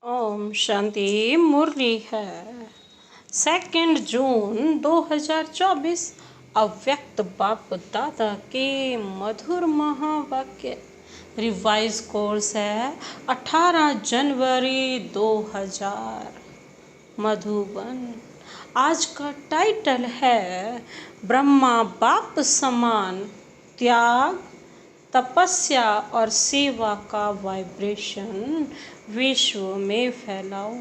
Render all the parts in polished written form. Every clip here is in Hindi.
ओम शांति मुरली है 2 जून 2024। अव्यक्त बाप दादा के मधुर महावाक्य। रिवाइज कोर्स है 18 जनवरी 2000 मधुबन। आज का टाइटल है ब्रह्मा बाप समान त्याग, तपस्या और सेवा का वाइब्रेशन विश्व में फैलाओ।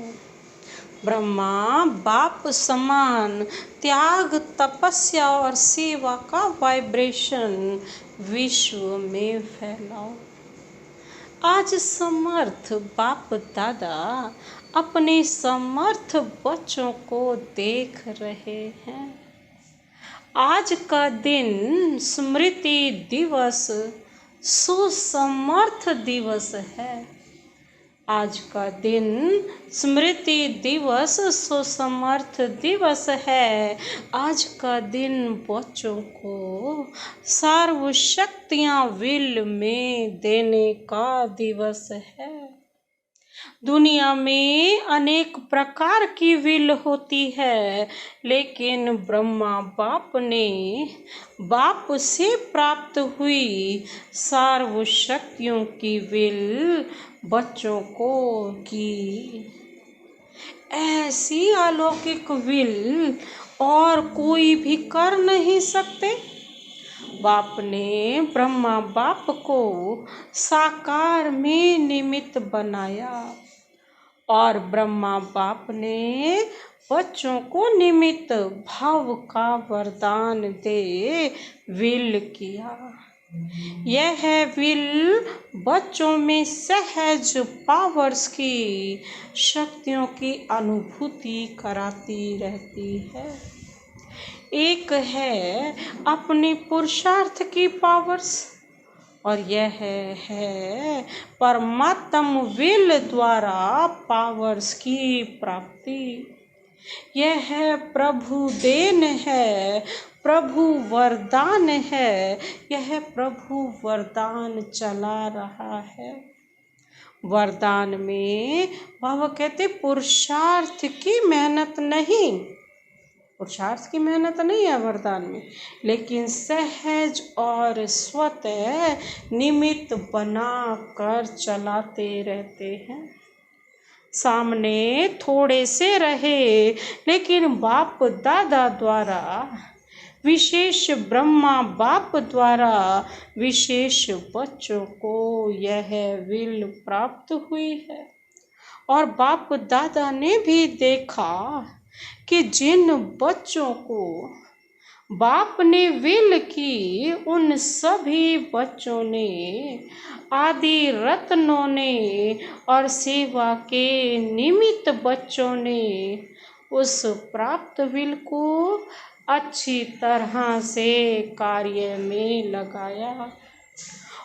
ब्रह्मा बाप समान त्याग, तपस्या और सेवा का वाइब्रेशन विश्व में फैलाओ। आज समर्थ बाप दादा अपने समर्थ बच्चों को देख रहे हैं। आज का दिन स्मृति दिवस, सुसमर्थ दिवस है। आज का दिन स्मृति दिवस, सुसमर्थ दिवस है। आज का दिन बच्चों को सर्वशक्तियां विल में देने का दिवस है। दुनिया में अनेक प्रकार की विल होती है, लेकिन ब्रह्मा बाप ने बाप से प्राप्त हुई सर्व शक्तियों की विल बच्चों को की। ऐसी अलौकिक विल और कोई भी कर नहीं सकते। बाप ने ब्रह्मा बाप को साकार में निमित्त बनाया और ब्रह्मा बाप ने बच्चों को निमित्त भाव का वरदान दे विल किया। यह विल बच्चों में सहज पावर्स की शक्तियों की अनुभूति कराती रहती है। एक है अपने पुरुषार्थ की पावर्स और यह है परमात्म विल द्वारा पावर्स की प्राप्ति। यह है प्रभु देन है, प्रभु वरदान है। यह प्रभु वरदान चला रहा है। वरदान में बाबा कहते पुरुषार्थ की मेहनत नहीं, पुरुषार्थ की मेहनत नहीं है वरदान में, लेकिन सहज और स्वतः निमित्त बना कर चलाते रहते हैं। सामने थोड़े से रहे, लेकिन बाप दादा द्वारा विशेष, ब्रह्मा बाप द्वारा विशेष बच्चों को यह विल प्राप्त हुई है। और बाप दादा ने भी देखा कि जिन बच्चों को बाप ने विल की, उन सभी बच्चों ने, आदि रत्नों ने और सेवा के निमित्त बच्चों ने उस प्राप्त विल को अच्छी तरह से कार्य में लगाया।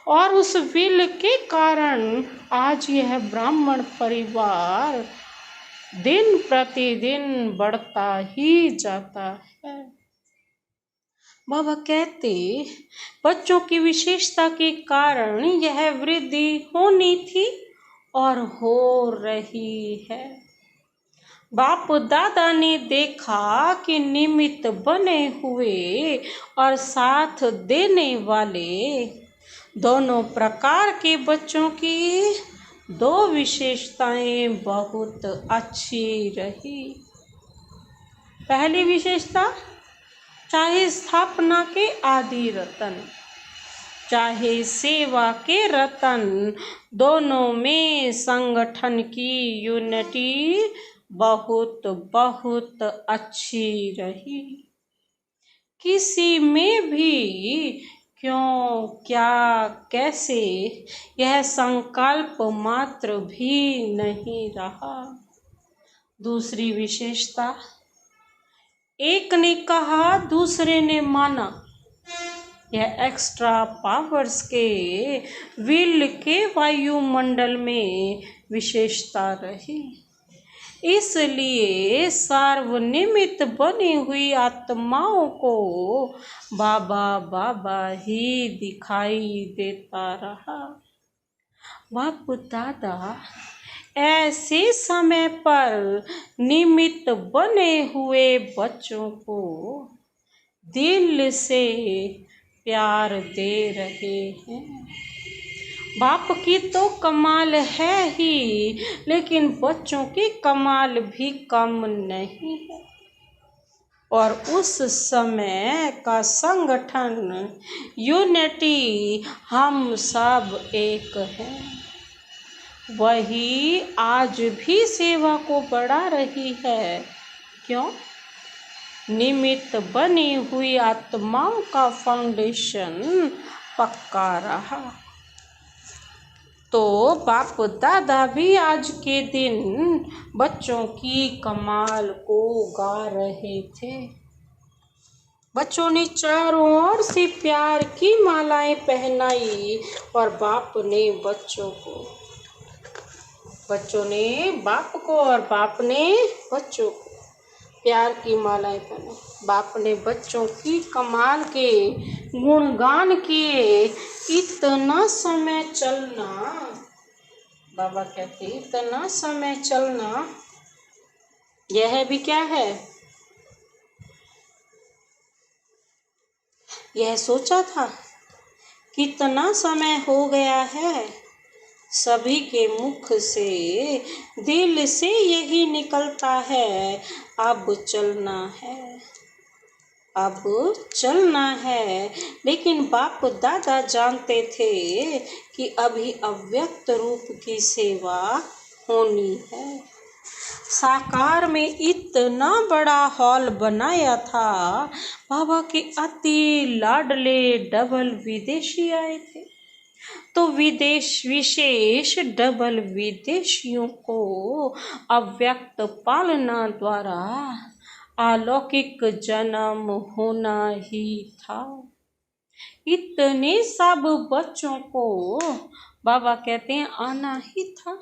और उस विल के कारण आज यह ब्राह्मण परिवार दिन प्रतिदिन बढ़ता ही जाता है। बाबा कहते बच्चों की विशेषता के कारण यह वृद्धि होनी थी और हो रही है। बाप दादा ने देखा कि निमित्त बने हुए और साथ देने वाले दोनों प्रकार के बच्चों की दो विशेषताएं बहुत अच्छी रही। पहली विशेषता, चाहे स्थापना के आदि रतन, चाहे सेवा के रतन, दोनों में संगठन की यूनिटी बहुत बहुत अच्छी रही। किसी में भी क्यों, क्या, कैसे, यह संकल्प मात्र भी नहीं रहा। दूसरी विशेषता, एक ने कहा दूसरे ने माना। यह एक्स्ट्रा पावर्स के विल के वायुमंडल में विशेषता रही। इसलिए सार्वनिमित्त बनी हुई आत्माओं को बाबा बाबा ही दिखाई देता रहा। बाप दादा ऐसे समय पर निमित्त बने हुए बच्चों को दिल से प्यार दे रहे हैं। बाप की तो कमाल है ही, लेकिन बच्चों की कमाल भी कम नहीं है। और उस समय का संगठन यूनिटी, हम सब एक हैं, वही आज भी सेवा को बढ़ा रही है। क्यों? निमित्त बनी हुई आत्माओं का फाउंडेशन पक्का रहा। तो बाप दादा भी आज के दिन बच्चों की कमाल को गा रहे थे। बच्चों ने चारों ओर से प्यार की मालाएं पहनाई और बाप ने बच्चों ने बाप को और बाप ने बच्चों को प्यार की मालाएं पहनाई। बाप ने बच्चों की कमाल के गुणगान किए। इतना समय चलना, बाबा कहते इतना समय चलना, यह भी क्या है? यह सोचा था कितना समय हो गया है। सभी के मुख से दिल से यही निकलता है, अब चलना है, अब चलना है। लेकिन बाप दादा जानते थे कि अभी अव्यक्त रूप की सेवा होनी है। साकार में इतना बड़ा हॉल बनाया था। बाबा के अति लाडले डबल विदेशी आए थे, तो विशेष डबल विदेशियों को अव्यक्त पालना द्वारा अलौकिक जन्म होना ही था। इतने सब बच्चों को बाबा कहते हैं आना ही था।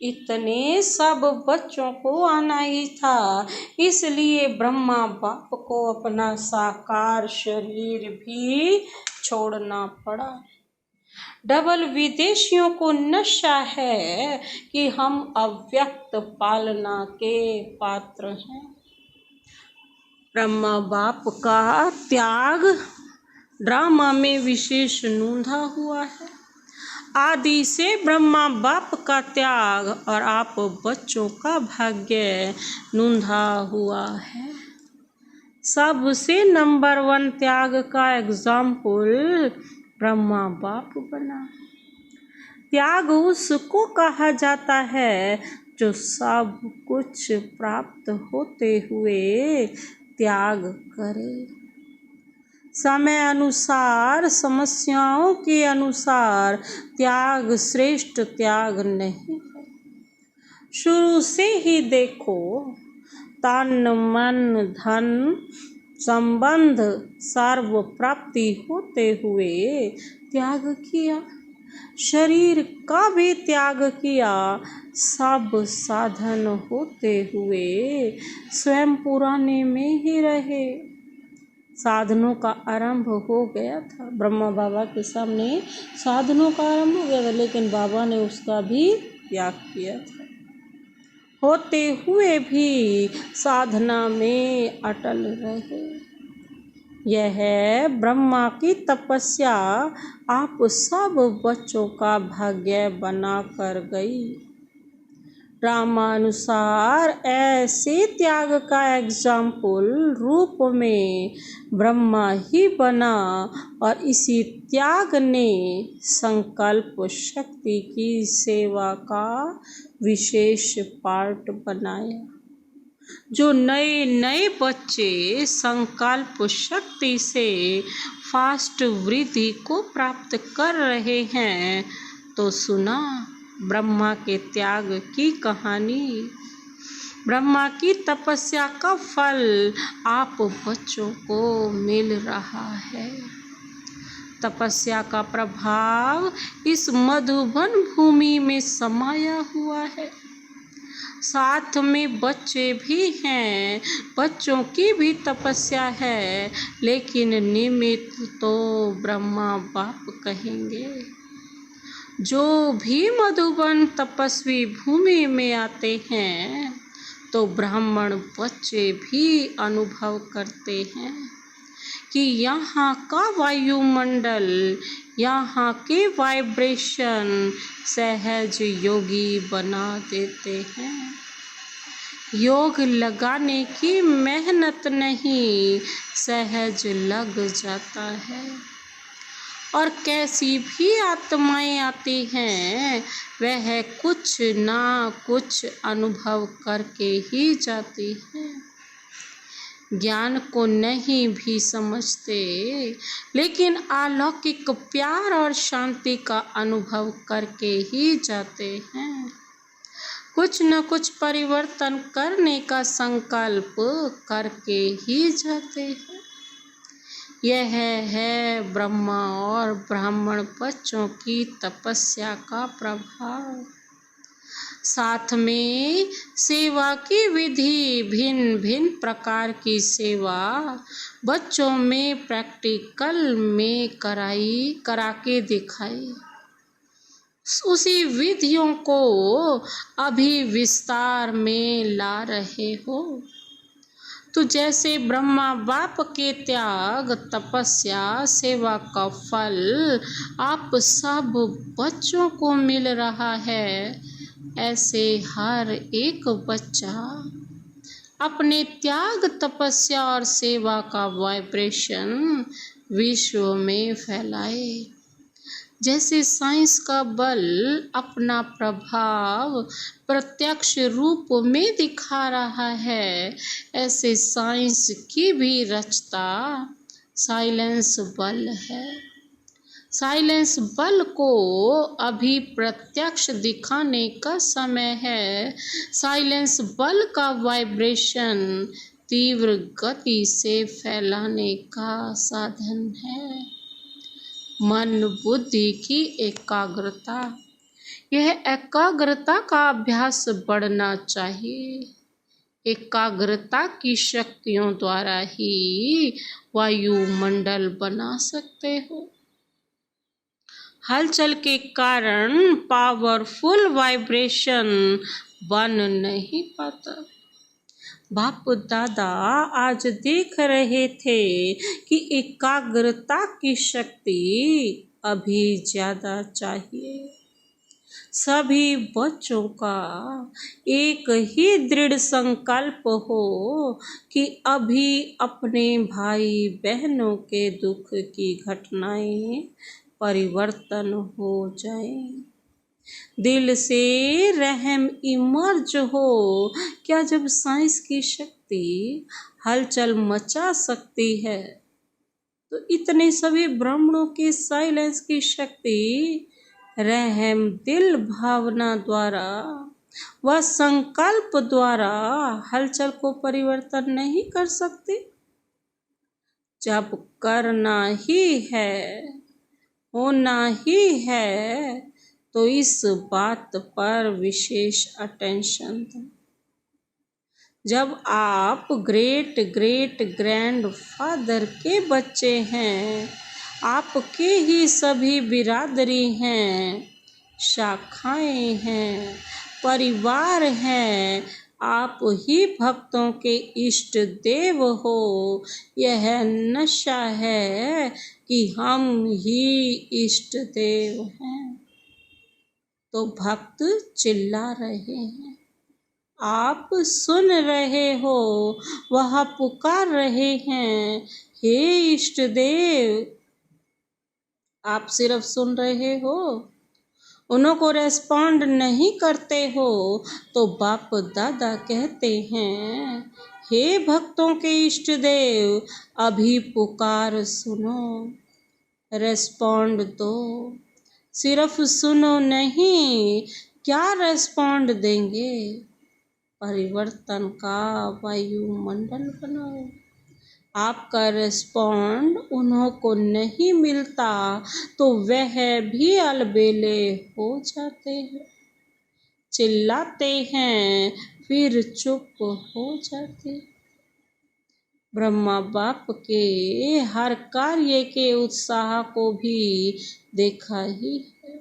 इतने सब बच्चों को आना ही था। इसलिए ब्रह्मा बाप को अपना साकार शरीर भी छोड़ना पड़ा। डबल विदेशियों को नशा है कि हम अव्यक्त पालना के पात्र हैं। ब्रह्मा बाप का त्याग ड्रामा में विशेष नूंधा हुआ है। आदि से ब्रह्मा बाप का त्याग और आप बच्चों का भाग्य नूंधा हुआ है। सबसे नंबर 1 त्याग का एग्जाम्पल ब्रह्मा बाप बना। त्याग उसको कहा जाता है जो सब कुछ प्राप्त होते हुए त्याग करे। समय अनुसार, समस्याओं के अनुसार त्याग श्रेष्ठ त्याग नहीं है। शुरू से ही देखो, तन मन धन संबंध सर्व प्राप्ति होते हुए त्याग किया। शरीर का भी त्याग किया। सब साधन होते हुए स्वयं पुराने में ही रहे। साधनों का आरंभ हो गया था। ब्रह्मा बाबा के सामने साधनों का आरंभ हो गया था, लेकिन बाबा ने उसका भी त्याग किया था। होते हुए भी साधना में अटल रहे। यह ब्रह्मा की तपस्या आप सब बच्चों का भाग्य बना कर गई। रामानुसार ऐसे त्याग का एग्जाम्पल रूप में ब्रह्मा ही बना और इसी त्याग ने संकल्प शक्ति की सेवा का विशेष पार्ट बनाया। जो नए नए बच्चे संकल्प शक्ति से फास्ट वृद्धि को प्राप्त कर रहे हैं, तो सुना ब्रह्मा के त्याग की कहानी। ब्रह्मा की तपस्या का फल आप बच्चों को मिल रहा है। तपस्या का प्रभाव इस मधुबन भूमि में समाया हुआ है। साथ में बच्चे भी हैं, बच्चों की भी तपस्या है, लेकिन निमित्त तो ब्रह्मा बाप कहेंगे। जो भी मधुबन तपस्वी भूमि में आते हैं तो ब्राह्मण बच्चे भी अनुभव करते हैं कि यहाँ का वायुमंडल, यहाँ के वाइब्रेशन सहज योगी बना देते हैं। योग लगाने की मेहनत नहीं, सहज लग जाता है। और कैसी भी आत्माएं आती हैं वह कुछ ना कुछ अनुभव करके ही जाती हैं। ज्ञान को नहीं भी समझते, लेकिन अलौकिक प्यार और शांति का अनुभव करके ही जाते हैं। कुछ न कुछ परिवर्तन करने का संकल्प करके ही जाते हैं। यह है ब्रह्मा और ब्राह्मण बच्चों की तपस्या का प्रभाव। साथ में सेवा की विधि, भिन्न भिन्न प्रकार की सेवा बच्चों में प्रैक्टिकल में करा के दिखाई। उसी विधियों को अभी विस्तार में ला रहे हो। तो जैसे ब्रह्मा बाप के त्याग, तपस्या, सेवा का फल आप सब बच्चों को मिल रहा है, ऐसे हर एक बच्चा अपने त्याग, तपस्या और सेवा का वाइब्रेशन विश्व में फैलाए। जैसे साइंस का बल अपना प्रभाव प्रत्यक्ष रूप में दिखा रहा है, ऐसे साइंस की भी रचता साइलेंस बल है। साइलेंस बल को अभी प्रत्यक्ष दिखाने का समय है। साइलेंस बल का वाइब्रेशन तीव्र गति से फैलाने का साधन है। मन बुद्धि की एकाग्रता, यह एकाग्रता का अभ्यास बढ़ना चाहिए। एकाग्रता की शक्तियों द्वारा ही वायुमंडल बना सकते हो। हलचल के कारण पावरफुल वाइब्रेशन बन नहीं पाता। बाप दादा आज देख रहे थे कि एकाग्रता की शक्ति अभी ज़्यादा चाहिए। सभी बच्चों का एक ही दृढ़ संकल्प हो कि अभी अपने भाई बहनों के दुख की घटनाएं परिवर्तन हो जाएं। दिल से रहम इमर्ज हो। क्या जब साइंस की शक्ति हलचल मचा सकती है, तो इतने सभी ब्राह्मणों की साइलेंस की शक्ति रहम दिल भावना द्वारा व संकल्प द्वारा हलचल को परिवर्तन नहीं कर सकती? जब करना ही है, होना ही है, तो इस बात पर विशेष अटेंशन दें। जब आप ग्रेट ग्रेट ग्रैंडफादर के बच्चे हैं, आपके ही सभी बिरादरी हैं, शाखाएं हैं, परिवार हैं, आप ही भक्तों के इष्ट देव हो। यह नशा है कि हम ही इष्ट देव हैं। तो भक्त चिल्ला रहे हैं, आप सुन रहे हो, वह पुकार रहे हैं, हे इष्ट देव। आप सिर्फ सुन रहे हो, उनको रेस्पॉन्ड नहीं करते हो। तो बाप दादा कहते हैं, हे भक्तों के इष्ट देव, अभी पुकार सुनो, रेस्पॉन्ड दो। सिर्फ सुनो नहीं, क्या रेस्पॉन्ड देंगे? परिवर्तन का वायुमंडल बनाओ। आपका रेस्पॉन्ड उन्हों को नहीं मिलता तो वह भी अलबेले हो जाते हैं, चिल्लाते हैं, फिर चुप हो जाते। ब्रह्मा बाप के हर कार्य के उत्साह को भी देखा ही है।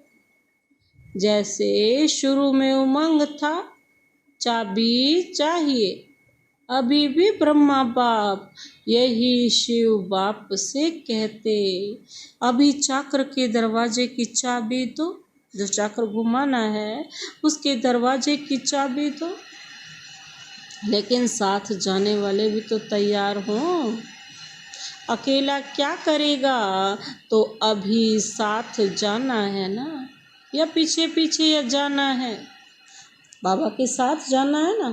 जैसे शुरू में उमंग था, चाबी चाहिए। अभी भी ब्रह्मा बाप यही शिव बाप से कहते, अभी चक्र के दरवाजे की चाबी दो, जो चक्र घुमाना है उसके दरवाजे की चाबी दो। लेकिन साथ जाने वाले भी तो तैयार हों। अकेला क्या करेगा, तो अभी साथ जाना है ना, या पीछे पीछे या जाना है? बाबा के साथ जाना है ना।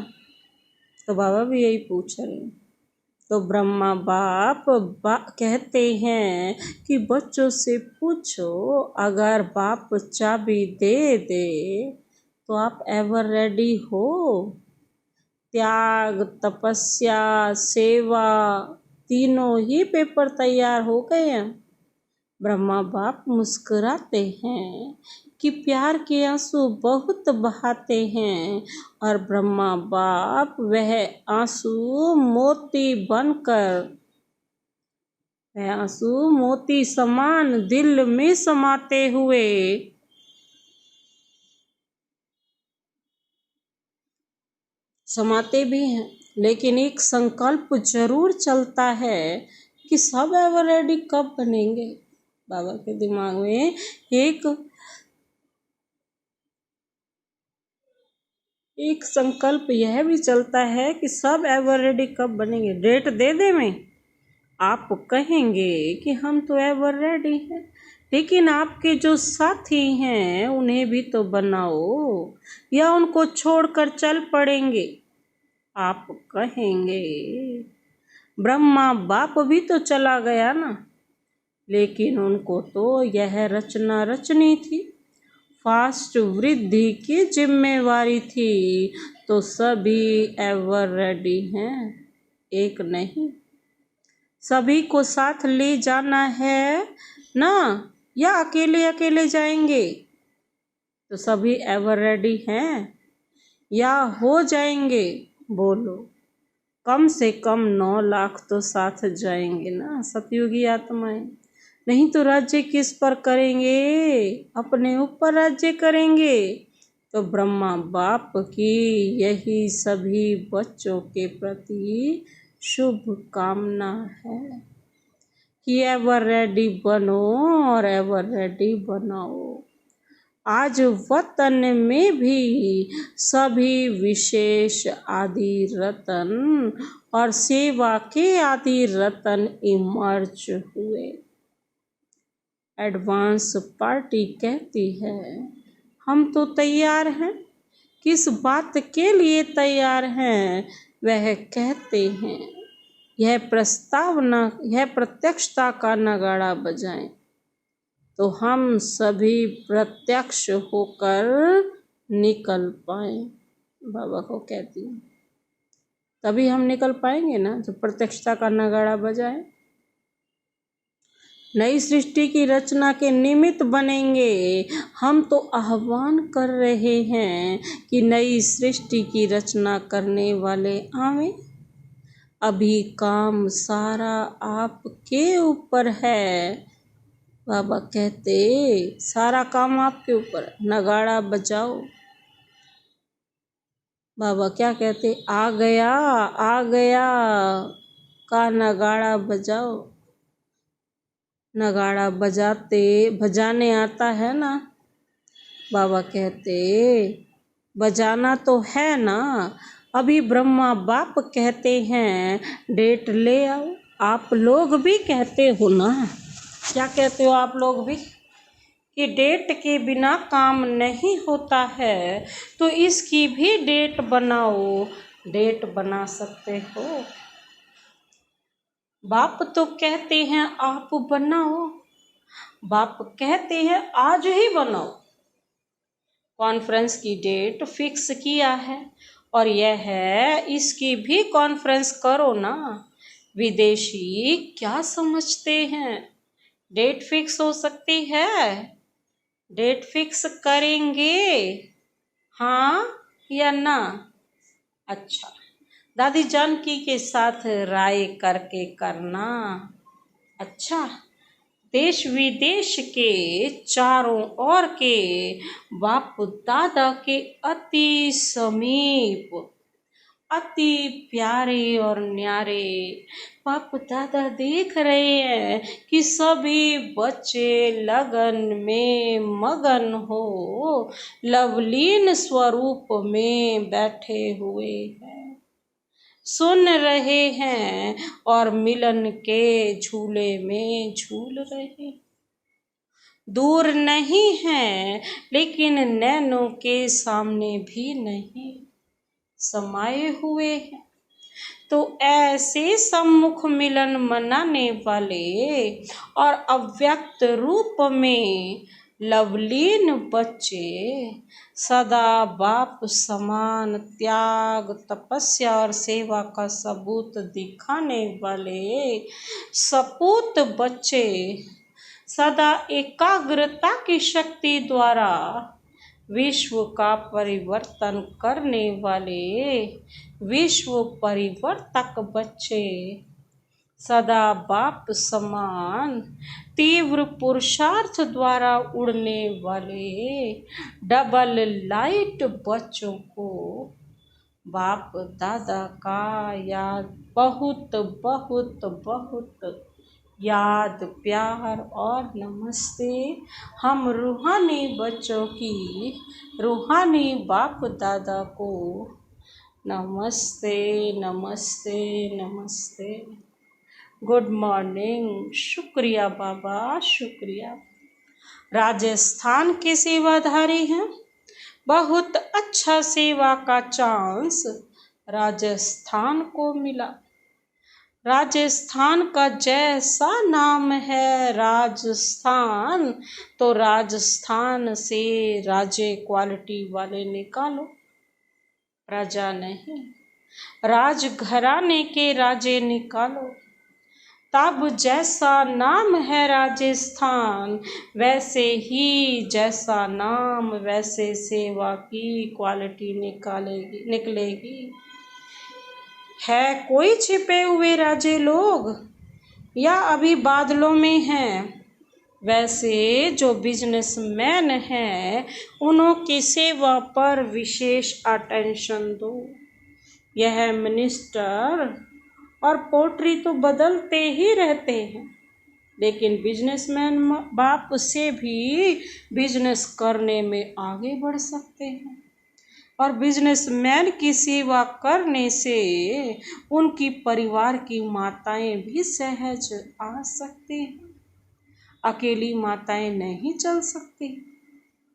तो बाबा भी यही पूछ रहे हैं। तो ब्रह्मा बाप कहते हैं कि बच्चों से पूछो, अगर बाप चाबी दे दे तो आप एवर रेडी हो? त्याग, तपस्या, सेवा, तीनों ही पेपर तैयार हो गए हैं। ब्रह्मा बाप मुस्कुराते हैं कि प्यार के आंसू बहुत बहाते हैं, और ब्रह्मा बाप वह आंसू मोती बनकर, वह आंसू मोती समान दिल में समाते हुए समाते भी हैं। लेकिन एक संकल्प जरूर चलता है कि सब एवर रेडी कब बनेंगे। बाबा के दिमाग में एक संकल्प यह भी चलता है कि सब एवर रेडी कब बनेंगे। डेट दे दे में आप कहेंगे कि हम तो एवर रेडी हैं, लेकिन आपके जो साथी हैं उन्हें भी तो बनाओ, या उनको छोड़कर चल पड़ेंगे। आप कहेंगे ब्रह्मा बाप भी तो चला गया ना, लेकिन उनको तो यह रचना रचनी थी, फास्ट वृद्धि की जिम्मेवारी थी, तो सभी एवर रेडी हैं, एक नहीं। सभी को साथ ले जाना है ना, या अकेले अकेले जाएंगे? तो सभी एवर रेडी हैं या हो जाएंगे? बोलो। कम से कम 9 लाख तो साथ जाएंगे ना सतयुगी आत्माएं। नहीं तो राज्य किस पर करेंगे? अपने ऊपर राज्य करेंगे। तो ब्रह्मा बाप की यही सभी बच्चों के प्रति शुभ कामना है कि एवर रेडी बनो और एवर रेडी बनाओ। आज वतन में भी सभी विशेष आदि रतन और सेवा के आदि रतन इमर्ज हुए। एडवांस पार्टी कहती है हम तो तैयार हैं। किस बात के लिए तैयार हैं? वह कहते हैं यह प्रत्यक्षता का नगाड़ा बजाएं। तो हम सभी प्रत्यक्ष होकर निकल पाए। बाबा को कहती हूँ तभी हम निकल पाएंगे ना, जो प्रत्यक्षता का नगाड़ा बजाए। नई सृष्टि की रचना के निमित्त बनेंगे। हम तो आह्वान कर रहे हैं कि नई सृष्टि की रचना करने वाले आवें। अभी काम सारा आपके ऊपर है। बाबा कहते सारा काम आपके ऊपर, नगाड़ा बजाओ। बाबा क्या कहते, आ गया का नगाड़ा बजाओ। नगाड़ा बजाने आता है ना? बाबा कहते बजाना तो है ना। अभी ब्रह्मा बाप कहते हैं डेट ले आओ। आप लोग भी कहते हो ना, क्या कहते हो आप लोग भी, कि डेट के बिना काम नहीं होता है, तो इसकी भी डेट बनाओ। डेट बना सकते हो। बाप तो कहते हैं आप बनाओ, बाप कहते हैं आज ही बनाओ। कॉन्फ्रेंस की डेट फिक्स किया है, और यह है इसकी भी कॉन्फ्रेंस करो ना। विदेशी क्या समझते हैं, डेट फिक्स हो सकती है? डेट फिक्स करेंगे हाँ या ना? अच्छा, दादी जानकी के साथ राय करके करना। अच्छा, देश विदेश के चारों ओर के बाप दादा के अति समीप, अति प्यारे और न्यारे बाप दादा देख रहे हैं कि सभी बच्चे लगन में मगन हो लवलीन स्वरूप में बैठे हुए हैं, सुन रहे हैं और मिलन के झूले में झूल रहे हैं। दूर नहीं है लेकिन नैनों के सामने भी नहीं, समाये हुए हैं। तो ऐसे सम्मुख मिलन मनाने वाले और अव्यक्त रूप में लवलीन बच्चे सदा बाप समान त्याग, तपस्या और सेवा का सबूत दिखाने वाले सपूत बच्चे सदा एकाग्रता की शक्ति द्वारा विश्व का परिवर्तन करने वाले विश्व परिवर्तक बच्चे सदा बाप समान तीव्र पुरुषार्थ द्वारा उड़ने वाले डबल लाइट बच्चों को बाप दादा का याद बहुत बहुत बहुत याद, प्यार और नमस्ते। हम रूहानी बच्चों की रूहानी बाप दादा को नमस्ते नमस्ते नमस्ते। Good morning. शुक्रिया बाबा, शुक्रिया। राजस्थान के सेवाधारी हैं, बहुत अच्छा सेवा का चांस राजस्थान को मिला। राजस्थान का जैसा नाम है राजस्थान, तो राजस्थान से राजे क्वालिटी वाले निकालो, प्रजा नहीं, राजघराने के राजे निकालो। तब जैसा नाम है राजस्थान, वैसे ही जैसा नाम वैसे सेवा की क्वालिटी निकलेगी। है कोई छिपे हुए राजे लोग या अभी बादलों में हैं? वैसे जो बिजनेसमैन हैं उन्हों की सेवा पर विशेष अटेंशन दो। यह मिनिस्टर और पोट्री तो बदलते ही रहते हैं, लेकिन बिजनेसमैन बाप से भी बिजनेस करने में आगे बढ़ सकते हैं और बिजनेसमैन की सेवा करने से उनकी परिवार की माताएं भी सहज आ सकती हैं। अकेली माताएं नहीं चल सकती,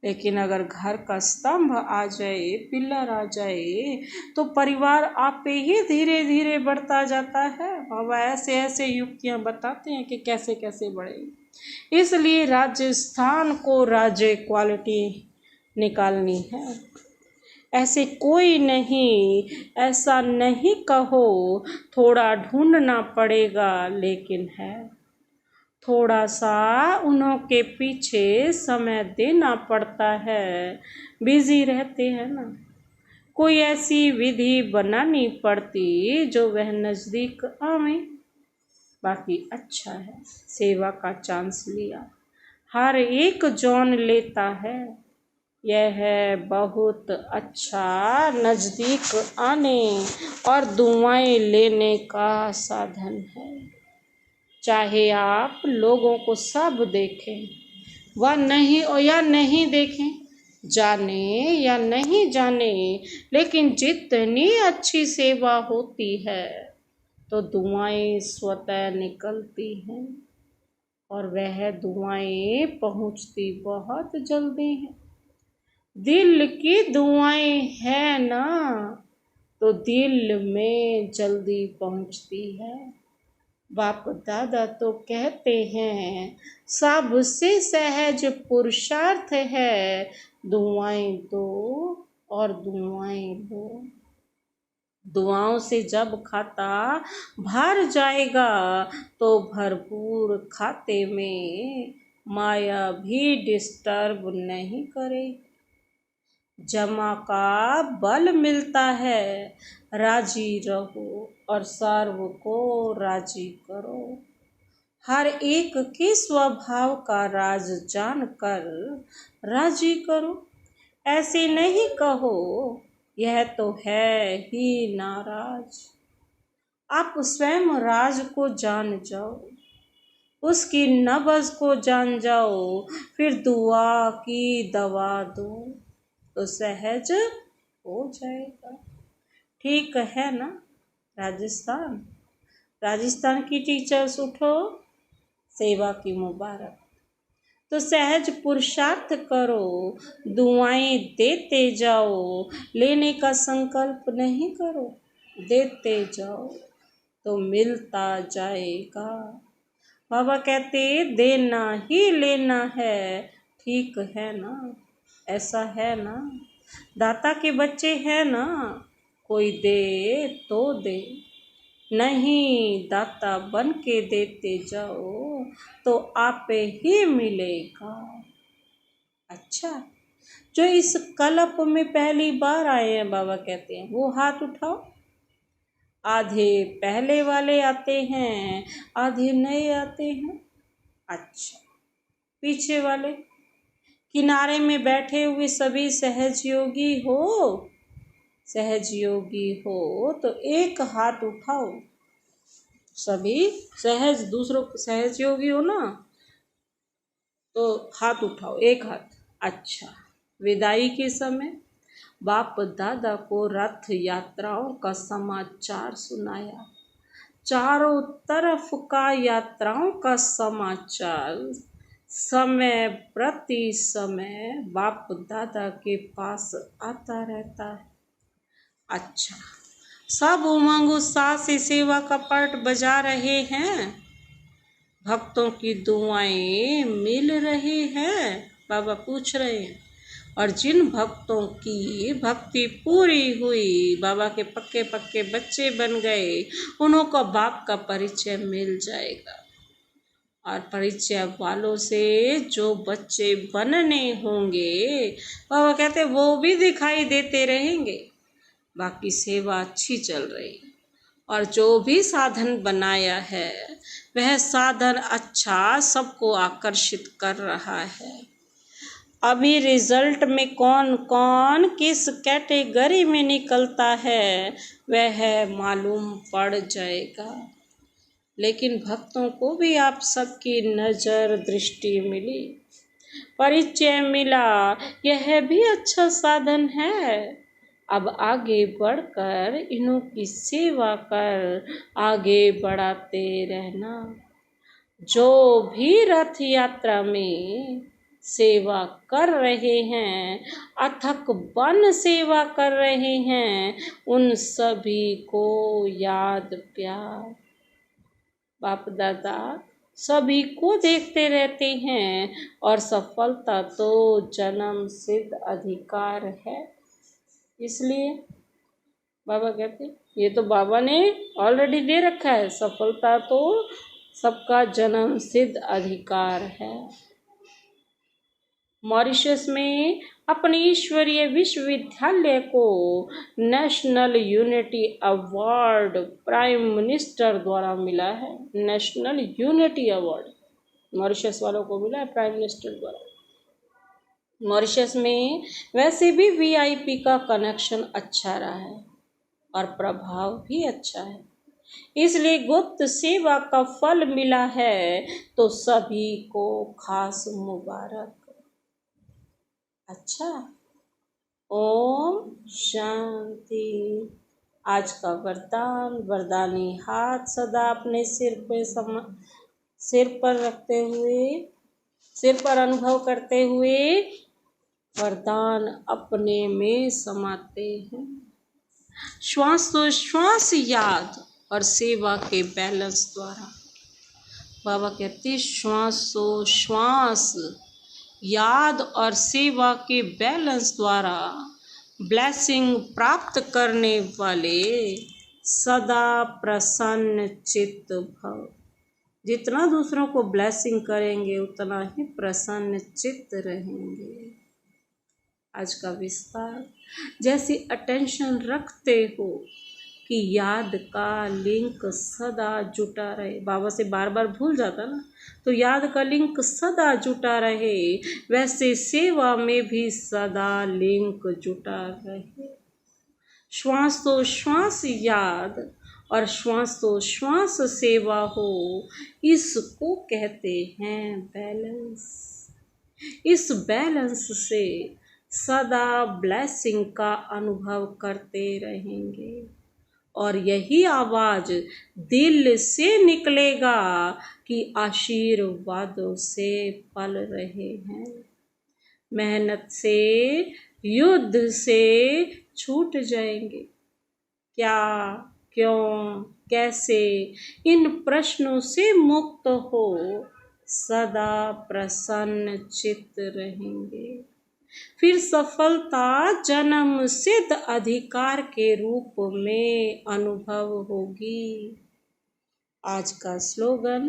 लेकिन अगर घर का स्तंभ आ जाए, पिलर आ जाए, तो परिवार आपे ही धीरे धीरे बढ़ता जाता है। बाबा ऐसे ऐसे युक्तियां बताते हैं कि कैसे कैसे बढ़े। इसलिए राजस्थान को राज्य क्वालिटी निकालनी है। ऐसे कोई नहीं, ऐसा नहीं कहो थोड़ा ढूंढना पड़ेगा, लेकिन है थोड़ा सा उन्हों के पीछे समय देना पड़ता है। बिजी रहते हैं ना, कोई ऐसी विधि बनानी पड़ती जो वह नज़दीक आवे। बाकी अच्छा है, सेवा का चांस लिया, हर एक जॉन लेता है। यह है बहुत अच्छा नज़दीक आने और दुआएं लेने का साधन है। चाहे आप लोगों को सब देखें व नहीं और या नहीं देखें, जाने या नहीं जाने, लेकिन जितनी अच्छी सेवा होती है तो दुआएं स्वतः निकलती हैं और वह दुआएं पहुंचती बहुत जल्दी हैं। दिल की दुआएं है ना, तो दिल में जल्दी पहुंचती है। बाप दादा तो कहते हैं सबसे सहज पुरुषार्थ है दुआएं दो और दुआएं लो। दुआओं से जब खाता भर जाएगा तो भरपूर खाते में माया भी डिस्टर्ब नहीं करेगी। जमा का बल मिलता है, राजी रहो और सर्व को राजी करो। हर एक के स्वभाव का राज जान कर राजी करो। ऐसे नहीं कहो यह तो है ही नाराज। आप स्वयं राज को जान जाओ, उसकी नब्ज़ को जान जाओ, फिर दुआ की दवा दो तो सहज हो जाएगा। ठीक है ना। राजस्थान राजस्थान की टीचर्स उठो, सेवा की मुबारक। तो सहज पुरुषार्थ करो, दुआएं देते जाओ, लेने का संकल्प नहीं करो, देते जाओ तो मिलता जाएगा। बाबा कहते देना ही लेना है, ठीक है ना। ऐसा है ना। दाता के बच्चे हैं ना, कोई दे तो दे, नहीं दाता बन के देते जाओ तो आपे ही मिलेगा। अच्छा, जो इस कल्प में पहली बार आए हैं बाबा कहते हैं वो हाथ उठाओ। आधे पहले वाले आते हैं, आधे नए आते हैं। अच्छा, पीछे वाले किनारे में बैठे हुए सभी सहज योगी हो, सहज योगी हो तो एक हाथ उठाओ। सभी सहज, दूसरों सहज योगी हो ना तो हाथ उठाओ, एक हाथ। अच्छा, विदाई के समय बाप दादा को रथ यात्राओं का समाचार सुनाया। चारों तरफ का यात्राओं का समाचार समय प्रति समय बाप दादा के पास आता रहता है। अच्छा, सब उमंग उत्साह से सेवा का पाठ बजा रहे हैं, भक्तों की दुआएं मिल रही हैं। बाबा पूछ रहे हैं, और जिन भक्तों की भक्ति पूरी हुई, बाबा के पक्के पक्के बच्चे बन गए, उन्हों को बाप का परिचय मिल जाएगा। और परिचय वालों से जो बच्चे बनने होंगे, बाबा कहते वो भी दिखाई देते रहेंगे। बाकी सेवा अच्छी चल रही, और जो भी साधन बनाया है वह साधन अच्छा सबको आकर्षित कर रहा है। अभी रिजल्ट में कौन कौन किस कैटेगरी में निकलता है वह मालूम पड़ जाएगा। लेकिन भक्तों को भी आप सबकी नज़र दृष्टि मिली, परिचय मिला, यह भी अच्छा साधन है। अब आगे बढ़कर इन्हों की सेवा कर आगे बढ़ाते रहना। जो भी रथ यात्रा में सेवा कर रहे हैं, अथक बन सेवा कर रहे हैं, उन सभी को याद प्यार। बाप दादा सभी को देखते रहते हैं, और सफलता तो जन्म सिद्ध अधिकार है। इसलिए बाबा कहते ये तो बाबा ने ऑलरेडी दे रखा है, सफलता तो सबका जन्म सिद्ध अधिकार है। मॉरिशस में अपने ईश्वरीय विश्वविद्यालय को national unity award prime minister द्वारा मिला है। नेशनल यूनिटी अवार्ड मॉरिशस वालों को मिला है प्राइम मिनिस्टर द्वारा। मॉरिशस में वैसे भी वीआईपी का कनेक्शन अच्छा रहा है और प्रभाव भी अच्छा है, इसलिए गुप्त सेवा का फल मिला है तो सभी को खास मुबारक। अच्छा, ओम शांति। आज का वरदान, वरदानी हाथ सदा अपने सिर पर रखते हुए, सिर पर अनुभव करते हुए वरदान अपने में समाते हैं। श्वासोश्वास याद और सेवा के बैलेंस द्वारा। बाबा कहते श्वासोश्वास याद और सेवा के बैलेंस द्वारा ब्लेसिंग प्राप्त करने वाले सदा प्रसन्न चित्त भव। जितना दूसरों को ब्लेसिंग करेंगे उतना ही प्रसन्न चित्त रहेंगे। आज का विस्तार, जैसी अटेंशन रखते हो कि याद का लिंक सदा जुटा रहे। बाबा से बार बार भूल जाता ना, तो याद का लिंक सदा जुटा रहे, वैसे सेवा में भी सदा लिंक जुटा रहे। श्वास तो श्वास याद और श्वास तो श्वास सेवा हो, इसको कहते हैं बैलेंस। इस बैलेंस से सदा ब्लेसिंग का अनुभव करते रहेंगे और यही आवाज दिल से निकलेगा कि आशीर्वादों से पल रहे हैं। मेहनत से, युद्ध से छूट जाएंगे। क्या, क्यों, कैसे, इन प्रश्नों से मुक्त हो सदा प्रसन्न चित्त रहेंगे। फिर सफलता जन्म सिद्ध अधिकार के रूप में अनुभव होगी। आज का स्लोगन,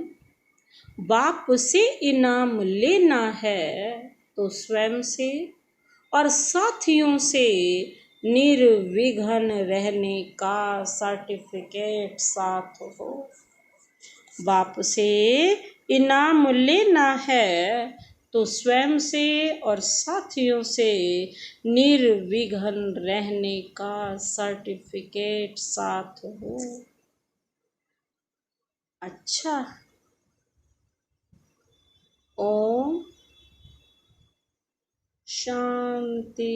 बाप से इनाम लेना है तो स्वयं से और साथियों से निर्विघ्न रहने का सर्टिफिकेट साथ हो। बाप से इनाम लेना है तो स्वयं से और साथियों से निर्विघ्न रहने का सर्टिफिकेट साथ हो। अच्छा, ओम शांति।